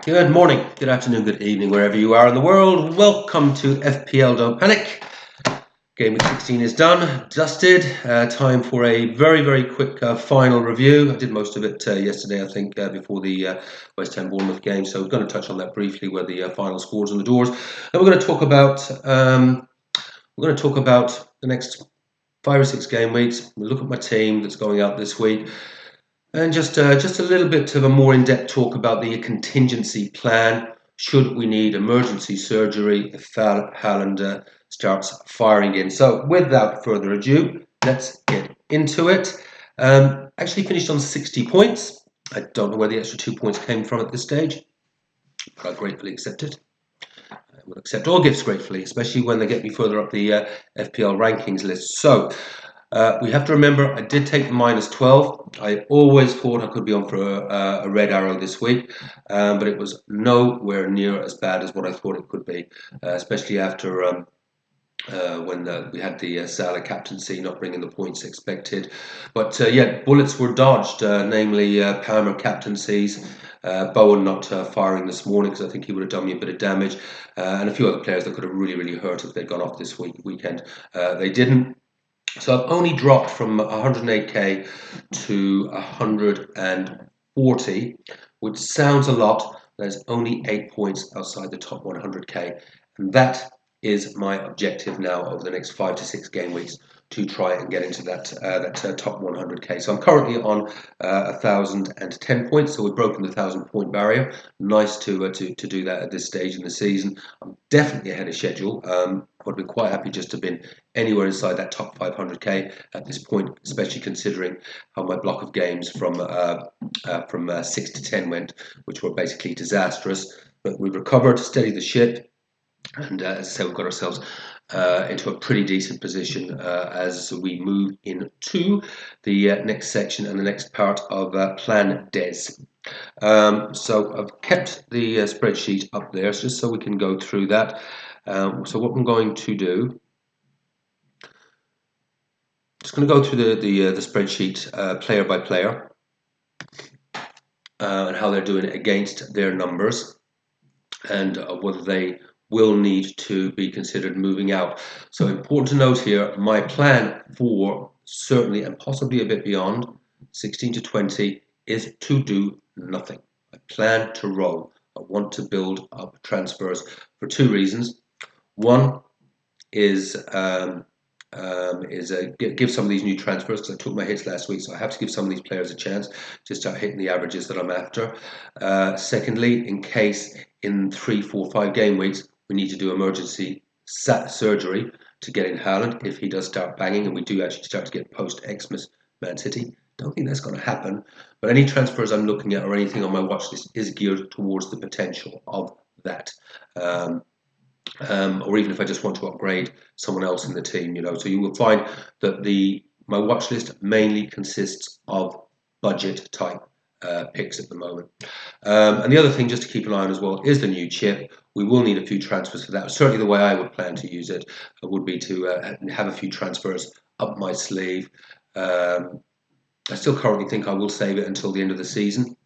Good morning, good afternoon, good evening, wherever you are in the world. Welcome to FPL Don't Panic. Game week 16 is done, dusted. Time for a very quick final review. I did most of it yesterday, I think, before the West Ham Bournemouth game. So we're going to touch on that briefly, where the final scores on the doors. And we're going to talk about the next 5 or 6 game weeks. We'll look at my team that's going out this week. And just a little bit of a more in-depth talk about the contingency plan should we need emergency surgery if Haaland starts firing again. So without further ado, let's get into it. Actually finished on 60 points. I don't know where the extra 2 points came from at this stage, but I gratefully accept it. I will accept all gifts gratefully, especially when they get me further up the FPL rankings list. So we have to remember, I did take the -12. I always thought I could be on for a red arrow this week, but it was nowhere near as bad as what I thought it could be, especially after when we had the Salah captaincy not bringing the points expected. But yeah, bullets were dodged, namely Palmer captaincies, Bowen not firing this morning because I think he would have done me a bit of damage, and a few other players that could have really hurt if they'd gone off this weekend. They didn't. So I've only dropped from 108k to 140, which sounds a lot. There's only 8 points outside the top 100k, and that is my objective now over the next 5 to 6 game weeks to try and get into that top 100k. So I'm currently on 1,010 points, so we've broken the 1,000 point barrier. Nice to do that at this stage in the season. I'm definitely ahead of schedule. I would be quite happy just to have been anywhere inside that top 500k at this point, especially considering how my block of games from 6 to 10 went, which were basically disastrous. But we've recovered, steadied the ship, and as I say, we've got ourselves into a pretty decent position as we move into the next section and the next part of Plan Des. So I've kept the spreadsheet up there just so we can go through that. So what I'm going to do, just going to go through the spreadsheet player by player and how they're doing against their numbers, and whether they will need to be considered moving out. So important to note here, my plan for certainly and possibly a bit beyond 16 to 20 is to do nothing. I plan to roll. I want to build up transfers for 2 reasons. One is give some of these new transfers, because I took my hits last week, so I have to give some of these players a chance to start hitting the averages that I'm after. Secondly, in case in 3, 4, 5 game weeks we need to do emergency surgery to get in Haaland if he does start banging, and we do actually start to get post-Xmas Man City. Don't think that's going to happen, but any transfers I'm looking at or anything on my watch list is geared towards the potential of that. Or even if I just want to upgrade someone else in the team, So you will find that my watch list mainly consists of budget type picks at the moment. And the other thing just to keep an eye on as well is the new chip. We will need a few transfers for that. Certainly the way I would plan to use it would be to have a few transfers up my sleeve. I still currently think I will save it until the end of the season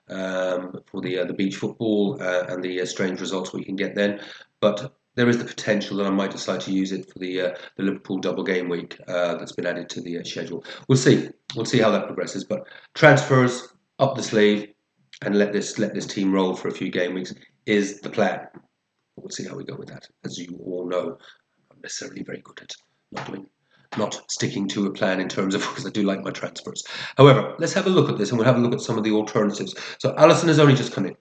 for the beach football and the strange results we can get then. But there is the potential that I might decide to use it for the Liverpool double game week that's been added to the schedule. We'll see. We'll see how that progresses. But transfers up the sleeve and let this team roll for a few game weeks is the plan. We'll see how we go with that. As you all know, I'm not necessarily very good at not sticking to a plan in terms of, because I do like my transfers. However, let's have a look at this, and we'll have a look at some of the alternatives. So Alisson has only just come in.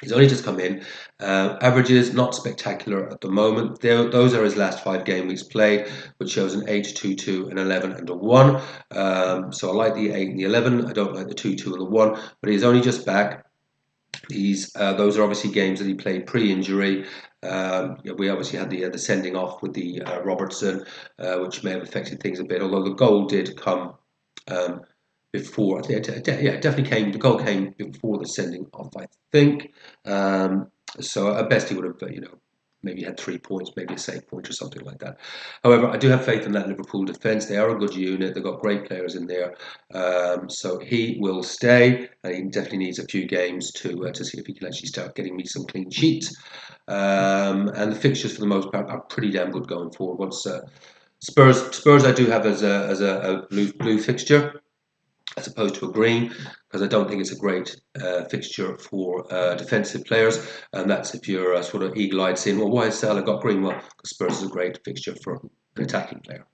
He's only just come in. Averages not spectacular at the moment. Those are his last 5 game weeks played, which shows an 8, 2, 2, an 11, and a 1. So I like the 8 and the 11. I don't like the 2, 2, and the 1. But he's only just back. Those are obviously games that he played pre-injury. We obviously had the sending off with the Robertson, which may have affected things a bit. Although the goal did come before. I think it definitely came. The goal came before the sending off, I think. So at best he would have, maybe had 3 points, maybe a save point or something like that. However, I do have faith in that Liverpool defence. They are a good unit. They've got great players in there. So he will stay. And he definitely needs a few games to see if he can actually start getting me some clean sheets. And the fixtures, for the most part, are pretty damn good going forward. Once Spurs, I do have as a blue fixture, as opposed to a green, because I don't think it's a great fixture for defensive players. And that's if you're sort of eagle-eyed saying, well, why has Salah got green? Well, because Spurs is a great fixture for an attacking player.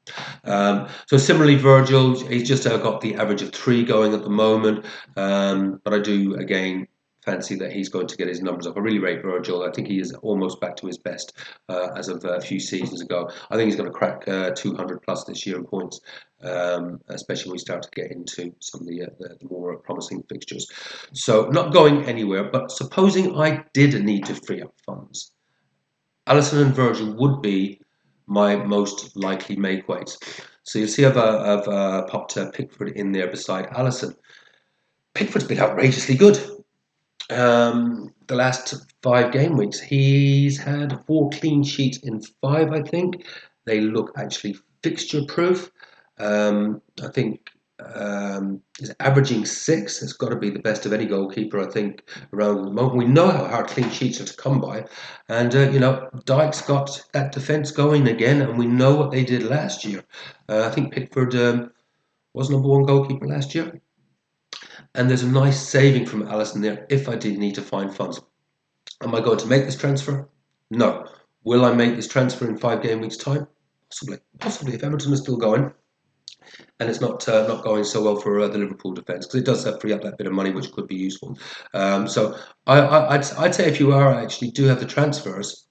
So similarly, Virgil, he's just got the average of 3 going at the moment. But I do, again, fancy that he's going to get his numbers up. I really rate Virgil. I think he is almost back to his best as of a few seasons ago. I think he's going to crack 200 plus this year in points, especially when we start to get into some of the more promising fixtures. So not going anywhere, but supposing I did need to free up funds, Alisson and Virgil would be my most likely make weights. So you'll see I've popped Pickford in there beside Alisson. Pickford's been outrageously good. The last 5 game weeks, he's had 4 clean sheets in 5, I think. They look actually fixture proof. I think he's averaging 6. It's got to be the best of any goalkeeper, I think, around the moment. We know how hard clean sheets are to come by. And, Dyke's got that defence going again, and we know what they did last year. I think Pickford was #1 goalkeeper last year. And there's a nice saving from Alisson there if I did need to find funds. Am I going to make this transfer? No. Will I make this transfer in 5 game weeks' time? Possibly, if Everton is still going. And it's not going so well for the Liverpool defence, because it does free up that bit of money, which could be useful. So I'd say if you actually do have the transfers,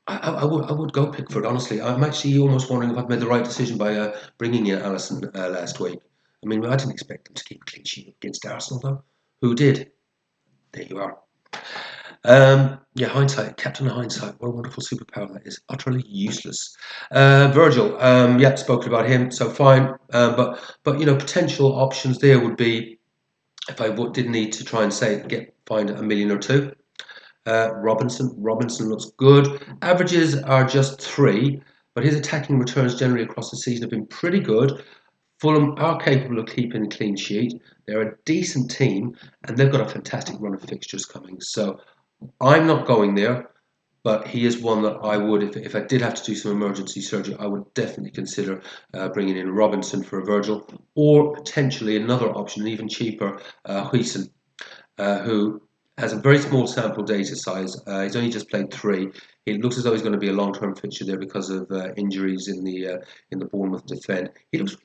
I would go Pickford, honestly. I'm actually almost wondering if I've made the right decision by bringing in Alisson last week. I mean, I didn't expect them to keep a clean sheet against Arsenal, though. Who did? There you are. Hindsight, Captain Hindsight, what a wonderful superpower that is. Utterly useless. Virgil, spoken about him, so fine. But potential options there would be, if I did need to try and find a million or 2. Robinson looks good. Averages are just 3, but his attacking returns generally across the season have been pretty good. Fulham are capable of keeping a clean sheet. They're a decent team, and they've got a fantastic run of fixtures coming. So I'm not going there, but he is one that I would, if I did have to do some emergency surgery, I would definitely consider bringing in Robinson for a Virgil, or potentially another option, even cheaper, Huijsen, who has a very small sample data size. He's only just played 3. It looks as though he's going to be a long-term fixture there because of injuries in the Bournemouth defence. He looks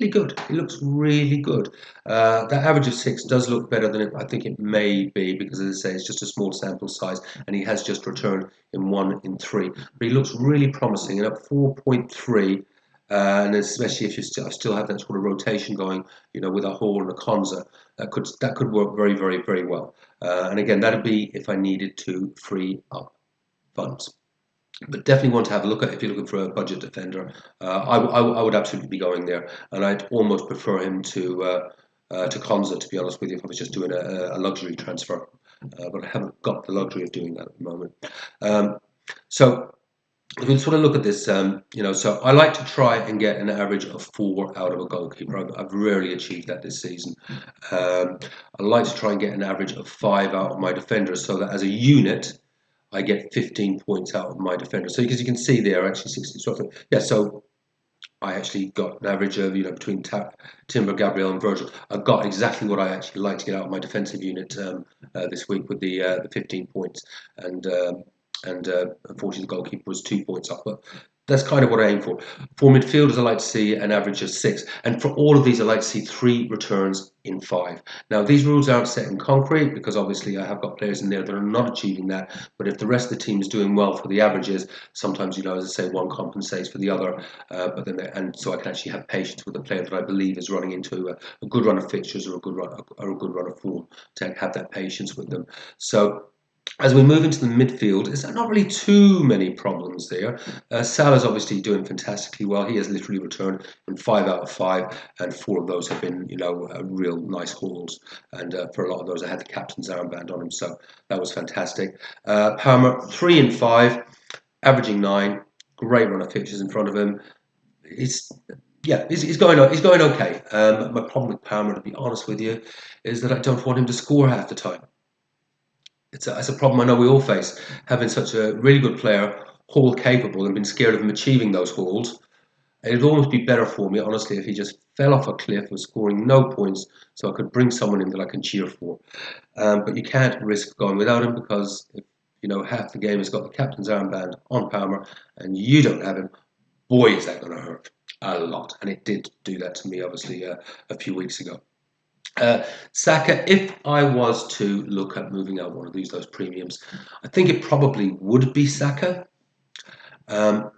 really good. That average of 6 does look better than I think it may be, because, as I say, it's just a small sample size, and he has just returned in 1 in 3. But he looks really promising, and at 4.3. And especially if you still have that sort of rotation going, with a Hall and a Konza, that could work very, very, very well. And again, that'd be if I needed to free up funds. But definitely want to have a look at if you're looking for a budget defender. I would absolutely be going there, and I'd almost prefer him to Konza, to be honest with you, if I was just doing a luxury transfer. But I haven't got the luxury of doing that at the moment. So if we sort of look at this, so I like to try and get an average of 4 out of a goalkeeper. I've rarely achieved that this season. I like to try and get an average of 5 out of my defenders, so that as a unit, I get 15 points out of my defenders. So because you can see there, actually 60. So I actually got an average of, between Timber, Gabriel, and Virgil. I got exactly what I actually like to get out of my defensive unit this week with the 15 points, and unfortunately the goalkeeper was 2 points up, but that's kind of what I aim for. For midfielders, I like to see an average of 6, and for all of these, I like to see 3 returns in 5. Now, these rules aren't set in concrete, because obviously I have got players in there that are not achieving that, but if the rest of the team is doing well for the averages, sometimes, as I say, one compensates for the other, and so I can actually have patience with a player that I believe is running into a good run of fixtures or a good run of form, to have that patience with them. So As we move into the midfield, there's not really too many problems there. Salah's obviously doing fantastically well. He has literally returned in 5 out of 5, and 4 of those have been, real nice hauls. And for a lot of those, I had the captain's armband on him, so that was fantastic. Palmer 3 and 5, averaging 9. Great run of fixtures in front of him. He's he's going okay. My problem with Palmer, to be honest with you, is that I don't want him to score half the time. It's a problem I know we all face, having such a really good player, haul capable, and being scared of him achieving those hauls. It'd almost be better for me, honestly, if he just fell off a cliff, was scoring no points, so I could bring someone in that I can cheer for. But you can't risk going without him, because if half the game has got the captain's armband on Palmer and you don't have him, boy, is that going to hurt a lot. And it did do that to me, obviously, a few weeks ago. Saka, if I was to look at moving out one of those premiums, I think it probably would be Saka.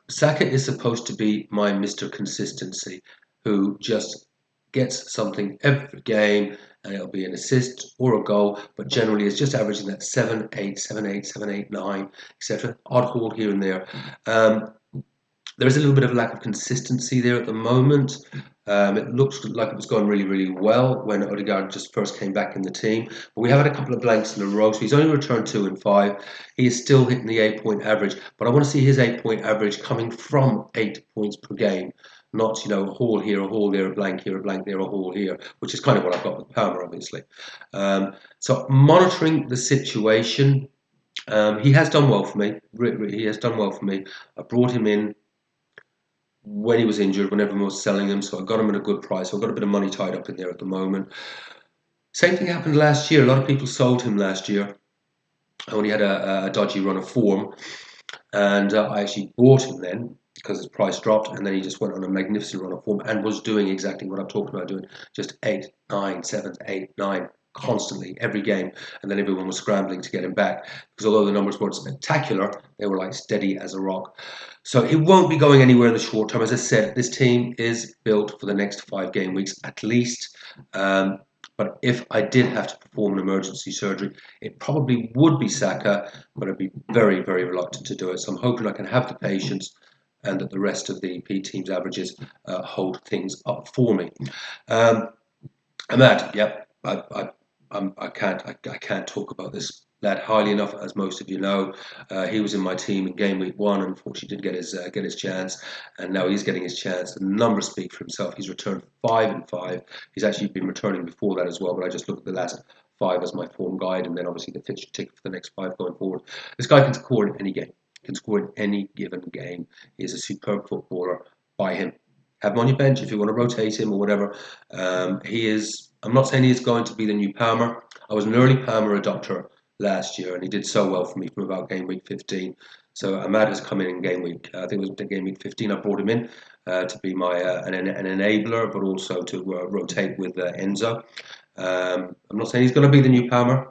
Saka is supposed to be my Mr. Consistency, who just gets something every game, and it'll be an assist or a goal, but generally it's just averaging that 7, 8, 7, 8, 7, 8, 9, etc. Odd haul here and there. There is a little bit of lack of consistency there at the moment. It looks like it was going really, really well when Odegaard just first came back in the team. But we have had a couple of blanks in a row, so he's only returned 2 and 5. He is still hitting the 8-point average, but I want to see his 8-point average coming from 8 points per game, not a haul here, a haul there, a blank here, a blank there, a haul here, which is kind of what I've got with Palmer, obviously. So monitoring the situation. He has done well for me. He has done well for me. I brought him in when he was injured, when everyone was selling him, so I got him at a good price. So I've got a bit of money tied up in there at the moment. Same thing happened last year. A lot of people sold him last year when he had a dodgy run of form, and I actually bought him then because his price dropped, and then he just went on a magnificent run of form and was doing exactly what I've talked about doing, just 8, 9, 7, 8, 9 constantly every game, and then everyone was scrambling to get him back, because although the numbers weren't spectacular, they were like steady as a rock. So it won't be going anywhere in the short term. As I said, this team is built for the next 5 game weeks at least. But if I did have to perform an emergency surgery, it probably would be Saka, but I'd be very, very reluctant to do it. So I'm hoping I can have the patience and that the rest of the P team's averages hold things up for me. Ahmad, yep, I can't talk about this lad highly enough, as most of you know. He was in my team in game week 1, and unfortunately didn't get his chance, and now he's getting his chance. The numbers speak for himself. He's returned 5 and 5. He's actually been returning before that as well, but I just look at the last 5 as my form guide, and then obviously the fixture ticket for the next 5 going forward. This guy can score in any game. Can score in any given game. He is a superb footballer. Buy him. Have him on your bench if you want to rotate him or whatever. He is. I'm not saying he is going to be the new Palmer. I was an early Palmer adopter last year, and he did so well for me from about game week 15. So Ahmad has come in game week. I think it was game week 15. I brought him in to be my an enabler, but also to rotate with Enzo. I'm not saying he's going to be the new Palmer,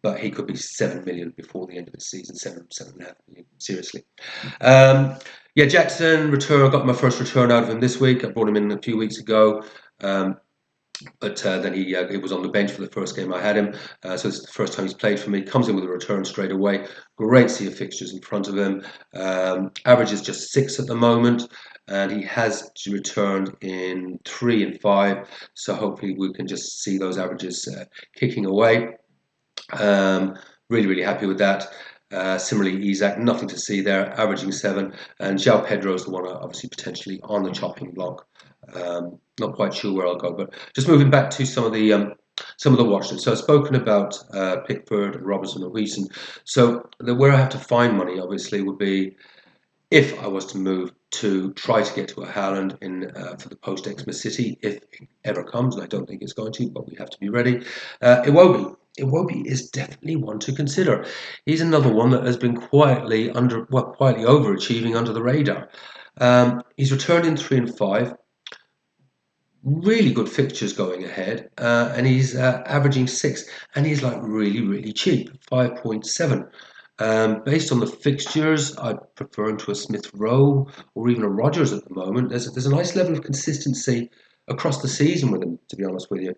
but he could be 7 million before the end of the season. 7.5 million. Seriously. Jackson return. I got my first return out of him this week. I brought him in a few weeks ago. But then he was on the bench for the first game I had him. So it's the first time he's played for me. Comes in with a return straight away. Great sea of fixtures in front of him. Average is just 6 at the moment. And he has returned in 3 and 5. So hopefully we can just see those averages kicking away. Really, really happy with that. Similarly, Isaac, nothing to see there, averaging 7. And João Pedro is the one obviously potentially on the chopping block. Not quite sure where I'll go, but just moving back to some of the watch lists. So I've spoken about Pickford, Robertson, and Huijsen. So where I have to find money, obviously, would be if I was to move to try to get to a Haaland for the post-Xmas City, if it ever comes, and I don't think it's going to, but we have to be ready. Iwobi is definitely one to consider. He's another one that has been quietly overachieving under the radar. He's returned in 3 and 5. Really good fixtures going ahead, and he's averaging 6, and he's like really, really cheap, 5.7. Based on the fixtures, I prefer him to a Smith Rowe or even a Rodgers at the moment. There's a nice level of consistency across the season with him, to be honest with you.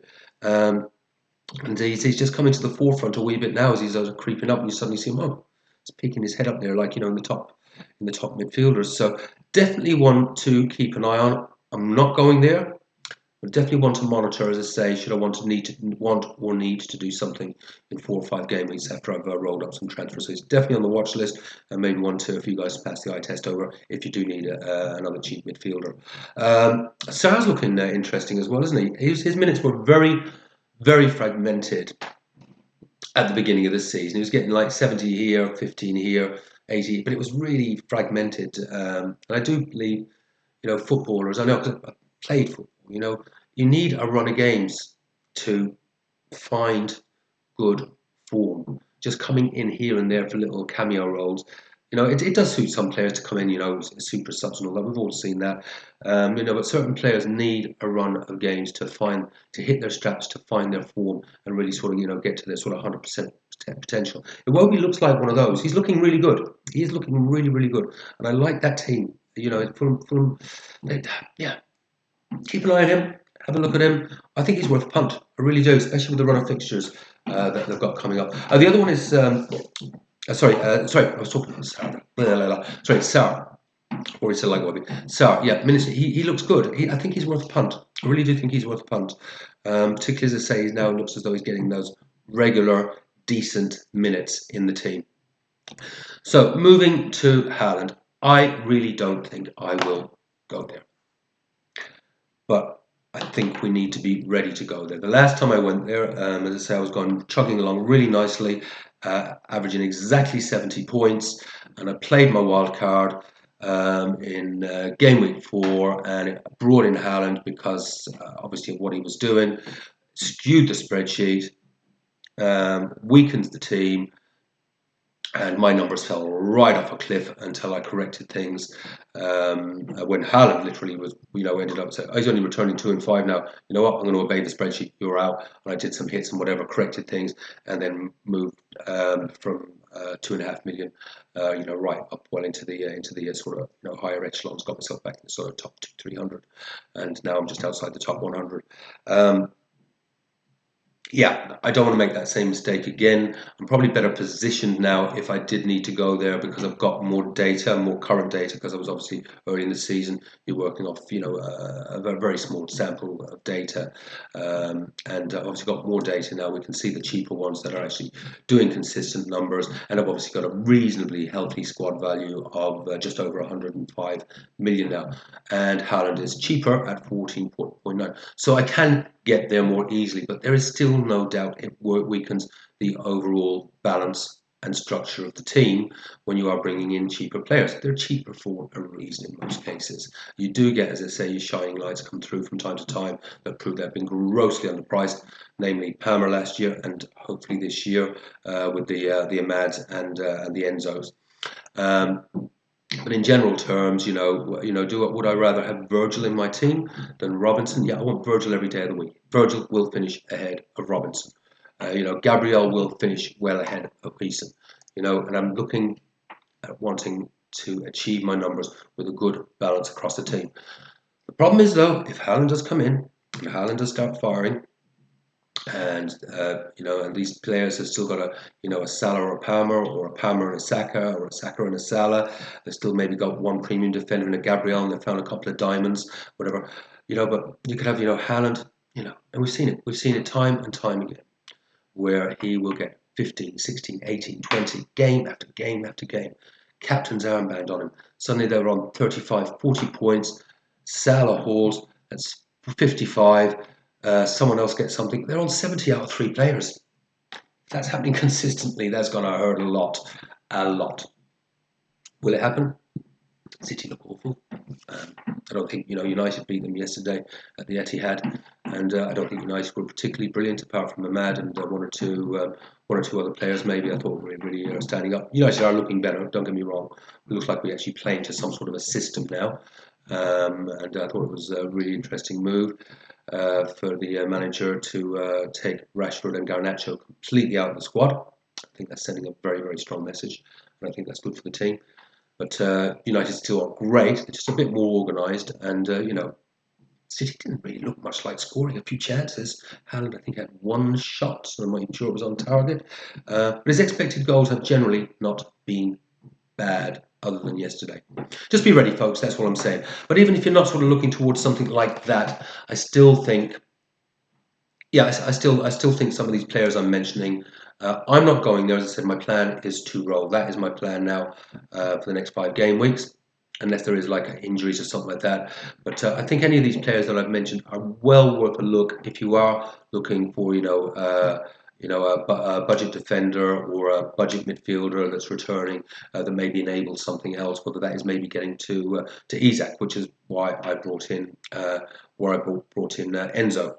And he's just coming to the forefront a wee bit now as he's creeping up, and you suddenly see him, oh, he's peeking his head up there, like, in the top midfielders. So definitely one to keep an eye on. I'm not going there, but definitely want to monitor, as I say, should I want or need to do something in 4 or 5 game weeks after I've rolled up some transfers. So it's definitely on the watch list, and maybe one to if you guys pass the eye test over if you do need another cheap midfielder. Sarr's looking interesting as well, isn't he? His minutes were very, very fragmented at the beginning of the season. He was getting like 70 here, 15 here, 80, but it was really fragmented. And I do believe, footballers, I know because I played football, you need a run of games to find good form. Just coming in here and there for little cameo roles. It does suit some players to come in, super subs and all that. We've all seen that. But certain players need a run of games to hit their straps, to find their form, and really sort of, get to their sort of 100% potential. Iwobi looks like one of those. He's looking really good. He's looking really, really good. And I like that team. Yeah, keep an eye on him. Have a look at him. I think he's worth a punt. I really do, especially with the run of fixtures that they've got coming up. The other one is sorry. I was talking about Sarr. Sorry, Sarr. Or he said like Wobby. Sarr. Yeah, he looks good. I think he's worth a punt. I really do think he's worth a punt. Particularly as I say, he now looks as though he's getting those regular, decent minutes in the team. So moving to Haaland, I really don't think I will go there. But I think we need to be ready to go there. The last time I went there, as I say, I was chugging along really nicely, averaging exactly 70 points, and I played my wild card in game week 4, and it brought in Haaland because obviously of what he was doing, skewed the spreadsheet, weakened the team, and my numbers fell right off a cliff until I corrected things. When Haaland literally was, ended up saying, he's only returning 2 and 5 now. You know what? I'm going to obey the spreadsheet. You're out. And I did some hits and whatever, corrected things, and then moved from 2.5 million, right up well into the sort of higher echelons. Got myself back in the sort of top 300, and now I'm just outside the top 100. Yeah, I don't want to make that same mistake again. I'm probably better positioned now if I did need to go there because I've got more data, more current data, because I was obviously early in the season. You're working off, a very small sample of data, and I've obviously got more data now. We can see the cheaper ones that are actually doing consistent numbers, and I've obviously got a reasonably healthy squad value of just over 105 million now, and Haaland is cheaper at 14.9. So I can get there more easily, but there is still no doubt it weakens the overall balance and structure of the team when you are bringing in cheaper players. They're cheaper for a reason in most cases. You do get, as I say, your shining lights come through from time to time that prove they've been grossly underpriced, namely Palmer last year and hopefully this year with the Amads and the Enzos. But in general terms, would I rather have Virgil in my team than Robinson? Yeah, I want Virgil every day of the week. Virgil will finish ahead of Robinson. Gabriel will finish well ahead of Pearson. And I'm looking at wanting to achieve my numbers with a good balance across the team. The problem is though, if Haaland does come in, and Haaland does start firing, and and these players have still got a Salah or a Palmer and a Saka, or a Saka and a Salah. They've still maybe got one premium defender and a Gabriel, and they found a couple of diamonds, whatever. But you could have Haaland, and we've seen it time and time again, where he will get 15, 16, 18, 20, game after game after game. Captain's armband on him. Suddenly they're on 35, 40 points. Salah hauls, that's 55. Someone else gets something. They're on 70 out of 3 players. If that's happening consistently, that's going to hurt a lot. A lot. Will it happen? City look awful. I don't think United beat them yesterday at the Etihad, and I don't think United were particularly brilliant apart from Ahmad and one or two other players. Maybe I thought we were really standing up. United are looking better. Don't get me wrong. It looks like we actually play into some sort of a system now, and I thought it was a really interesting move for the manager to take Rashford and Garnacho completely out of the squad. I think that's sending a very, very strong message, and I think that's good for the team. But United still are great. They're just a bit more organised, and City didn't really look much like scoring. A few chances. Haaland, I think, had one shot, so I'm not even sure it was on target. But his expected goals have generally not been bad, other than yesterday. Just be ready, folks. That's what I'm saying. But even if you're not sort of looking towards something like that, I still think, yeah, I still think some of these players I'm mentioning. I'm not going there. As I said, my plan is to roll. That is my plan now for the next 5 game weeks, unless there is like injuries or something like that. But I think any of these players that I've mentioned are well worth a look if you are looking for, a budget defender or a budget midfielder that's returning that maybe enables something else. Whether that is maybe getting to Isak, which is why I brought in Enzo.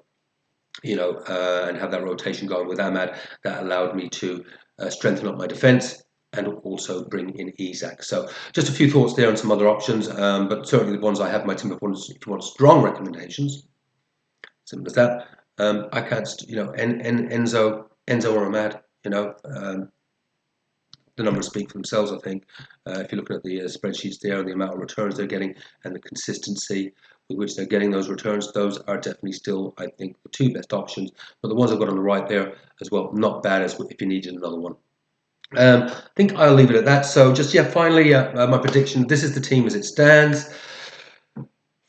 And have that rotation going with Ahmad. That allowed me to strengthen up my defence and also bring in Isak. So just a few thoughts there on some other options, but certainly the ones I have in my team. If you want strong recommendations, simple as that. I can't, Enzo or Ahmad. The numbers speak for themselves, I think. If you're looking at the spreadsheets there and the amount of returns they're getting and the consistency with which they're getting those returns, those are definitely still, I think, the two best options. But the ones I've got on the right there as well, not bad as if you needed another one. I think I'll leave it at that. So just, finally, my prediction. This is the team as it stands.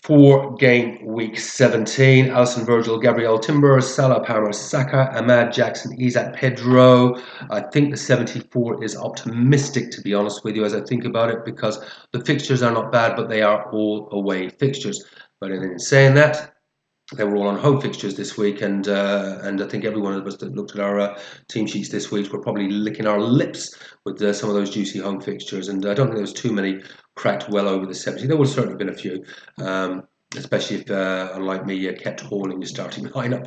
For game week 17, Alisson, Virgil, Gabriel, Timber, Salah, Palmer, Saka, Ahmad, Jackson, Isak, Pedro. I think the 74 is optimistic, to be honest with you, as I think about it, because the fixtures are not bad, but they are all away fixtures. But in saying that, they were all on home fixtures this week, and I think every one of us that looked at our team sheets this week were probably licking our lips with some of those juicy home fixtures. And I don't think there was too many cracked well over the 70. There would have certainly been a few, especially if, unlike me, kept hauling your starting lineup.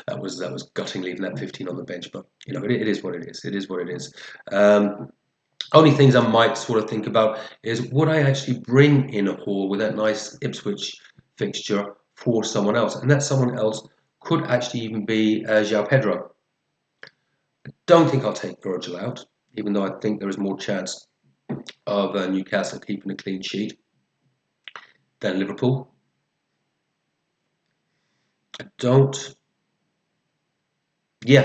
That was gutting leaving that 15 on the bench. But it is what it is. It is what it is. Only things I might sort of think about is, would I actually bring in a haul with that nice Ipswich fixture for someone else? And that someone else could actually even be João Pedro. I don't think I'll take Virgil out, even though I think there is more chance of Newcastle keeping a clean sheet than Liverpool.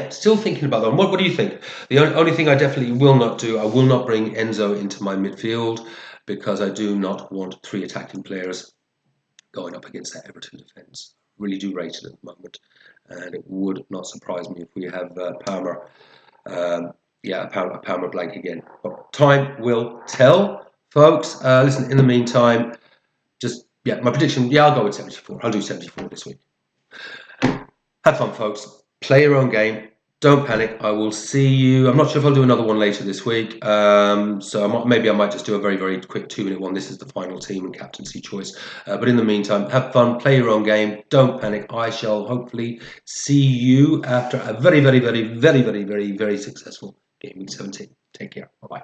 Still thinking about that. What do you think? The only thing I definitely will not do, I will not bring Enzo into my midfield, because I do not want 3 attacking players going up against that Everton defence. Really do rate it at the moment, and it would not surprise me if we have Palmer, Palmer blank again. But time will tell, folks. Listen, in the meantime, my prediction. I'll go with 74. I'll do 74 this week. Have fun, folks. Play your own game. Don't panic. I will see you. I'm not sure if I'll do another one later this week. Maybe I might just do a very, very quick 2-minute one. This is the final team and captaincy choice. But in the meantime, have fun. Play your own game. Don't panic. I shall hopefully see you after a very, very, very, very, very, very, very successful game week 17. Take care. Bye-bye.